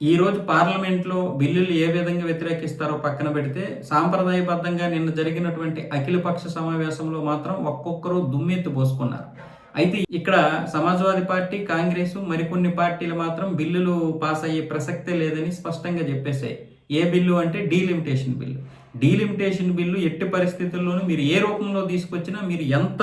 ఈ రోజు పార్లమెంట్‌లో బిల్లులు ఏ విధంగా వ్యతిరేకిస్తారో పక్కన పెడితే, సాంప్రదాయబద్ధంగా నిన్న జరిగినటువంటి అఖిలపక్ష సమావేశంలో మాత్రం ఒక్కొక్కరు దుమ్మెత్తి పోసుకున్నారు. అయితే ఇక్కడ సమాజ్‌వాదీ పార్టీ, కాంగ్రెసు మరికొన్ని పార్టీలు మాత్రం బిల్లులు పాస్ అయ్యే ప్రసక్తే లేదని స్పష్టంగా చెప్పేసాయి. ఏ బిల్లు అంటే డీలిమిటేషన్ బిల్లు. డీలిమిటేషన్ బిల్లు ఎట్టి పరిస్థితుల్లోనూ మీరు ఏ రూపంలో తీసుకొచ్చినా, మీరు ఎంత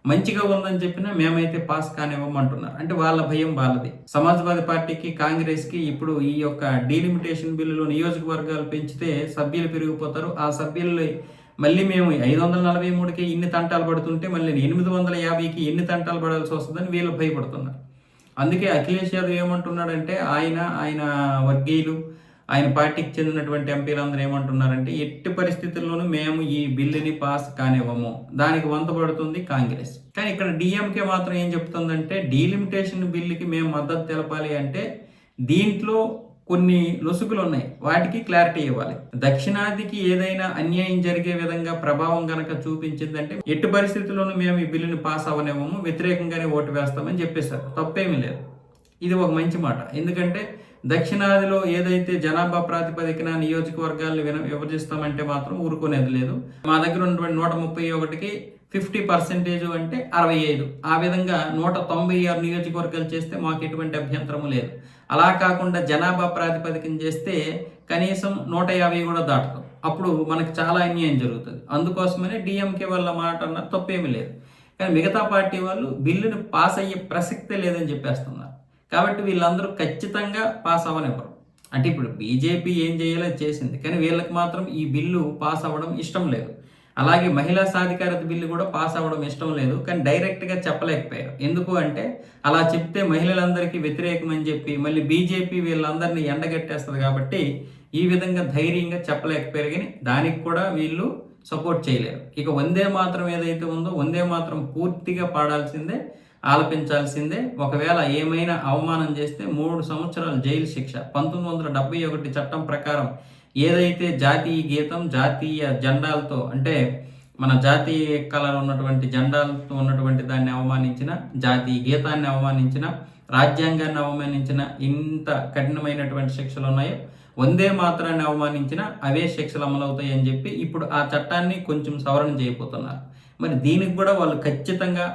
మంచిగా ఉందని చెప్పినా మేమైతే పాస్ కానివ్వమంటున్నారు. అంటే వాళ్ళ భయం వాళ్ళది. సమాజ్వాదీ పార్టీకి, కాంగ్రెస్కి ఇప్పుడు ఈ యొక్క డీలిమిటేషన్ బిల్లులో నియోజకవర్గాలు పెంచితే సభ్యులు పెరిగిపోతారు. ఆ సభ్యులు మళ్ళీ మేము 543కి ఇన్ని తంటాలు పడుతుంటే మళ్ళీ 850కి ఎన్ని తంటాలు పడాల్సి వస్తుందని వీళ్ళు భయపడుతున్నారు. అందుకే అఖిలేష్ యాదవ్ ఏమంటున్నాడంటే ఆయన వర్గీయులు, ఆయన పార్టీకి చెందినటువంటి ఎంపీలందరూ ఏమంటున్నారంటే ఎట్టి పరిస్థితుల్లోనూ మేము ఈ బిల్లుని పాస్ కానివ్వము, దానికి వంతపడుతుంది కాంగ్రెస్. కానీ ఇక్కడ డిఎంకే మాత్రం ఏం చెప్తుందంటే డీలిమిటేషన్ బిల్లుకి మేము మద్దతు తెలపాలి అంటే దీంట్లో కొన్ని లొసుగులు ఉన్నాయి, వాటికి క్లారిటీ ఇవ్వాలి. దక్షిణాదికి ఏదైనా అన్యాయం జరిగే విధంగా ప్రభావం గనక చూపించిందంటే ఎట్టి పరిస్థితుల్లోనూ మేము ఈ బిల్లుని పాస్ అవ్వనివ్వము, వ్యతిరేకంగానే ఓటు వేస్తామని చెప్పేశారు. తప్పేమీ లేదు. ఇది ఒక మంచి మాట. ఎందుకంటే దక్షిణాదిలో ఏదైతే జనాభా ప్రాతిపదికన నియోజకవర్గాలను విభజిస్తామంటే మాత్రం ఊరుకునేది లేదు. మా దగ్గర ఉన్నటువంటి 131కి 50% అంటే 65. ఆ విధంగా 196 నియోజకవర్గాలు చేస్తే మాకు ఎటువంటి అభ్యంతరము లేదు. అలా కాకుండా జనాభా ప్రాతిపదికన చేస్తే కనీసం 150 కూడా దాటదు. అప్పుడు మనకు చాలా అన్యాయం జరుగుతుంది. అందుకోసమనే డిఎంకే వాళ్ళ మాట అన్న తప్పేమీ లేదు. కానీ మిగతా పార్టీ వాళ్ళు బిల్లును పాస్ అయ్యే ప్రసక్తే లేదని చెప్పేస్తున్నారు. కాబట్టి వీళ్ళందరూ ఖచ్చితంగా పాస్ అవ్వనివ్వరు. అంటే ఇప్పుడు బీజేపీ ఏం చేయాలో చేసింది, కానీ వీళ్ళకి మాత్రం ఈ బిల్లు పాస్ అవ్వడం ఇష్టం లేదు. అలాగే మహిళా సాధికారత బిల్లు కూడా పాస్ అవ్వడం ఇష్టం లేదు. కానీ డైరెక్ట్గా చెప్పలేకపోయారు. ఎందుకు అంటే అలా చెప్తే మహిళలందరికీ వ్యతిరేకం అని చెప్పి మళ్ళీ బీజేపీ వీళ్ళందరినీ ఎండగట్టేస్తుంది. కాబట్టి ఈ విధంగా ధైర్యంగా చెప్పలేకపోయారు. కానీ దానికి కూడా వీళ్ళు సపోర్ట్ చేయలేరు. ఇక వందే మాత్రం ఏదైతే ఉందో వందే మాత్రం పూర్తిగా పాడాల్సిందే, ఆలపించాల్సిందే. ఒకవేళ ఏమైనా అవమానం చేస్తే 3 సంవత్సరాల జైలు శిక్ష. 1971 చట్టం ప్రకారం ఏదైతే జాతీయ గీతం, జాతీయ జెండాలతో అంటే మన జాతీయ కలర్ ఉన్నటువంటి జెండాలతో ఉన్నటువంటి దాన్ని అవమానించిన, జాతీయ గీతాన్ని అవమానించిన, రాజ్యాంగాన్ని అవమానించిన ఇంత కఠినమైనటువంటి శిక్షలు ఉన్నాయో వందే మాత్రాన్ని అవమానించిన అవే శిక్షలు అమలవుతాయి అని చెప్పి ఇప్పుడు ఆ చట్టాన్ని కొంచెం సవరణ చేయబోతున్నారు. మరి దీనికి కూడా వాళ్ళు ఖచ్చితంగా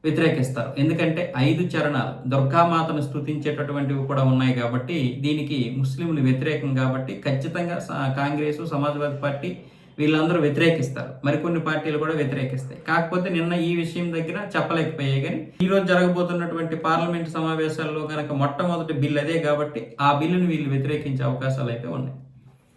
వ్యతిరేకిస్తారు. ఎందుకంటే 5 చరణాలు దుర్గామాతను స్తుతించేటటువంటివి కూడా ఉన్నాయి కాబట్టి దీనికి ముస్లింలు వ్యతిరేకం కాబట్టి ఖచ్చితంగా కాంగ్రెస్, సమాజ్వాదీ పార్టీ వీళ్ళందరూ వ్యతిరేకిస్తారు. మరికొన్ని పార్టీలు కూడా వ్యతిరేకిస్తాయి. కాకపోతే నిన్న ఈ విషయం దగ్గర చెప్పలేకపోయాయి. కానీ ఈరోజు జరగబోతున్నటువంటి పార్లమెంట్ సమావేశాల్లో కనుక మొట్టమొదటి బిల్ అదే కాబట్టి ఆ బిల్లును వీళ్ళు వ్యతిరేకించే అవకాశాలు అయితే ఉన్నాయి.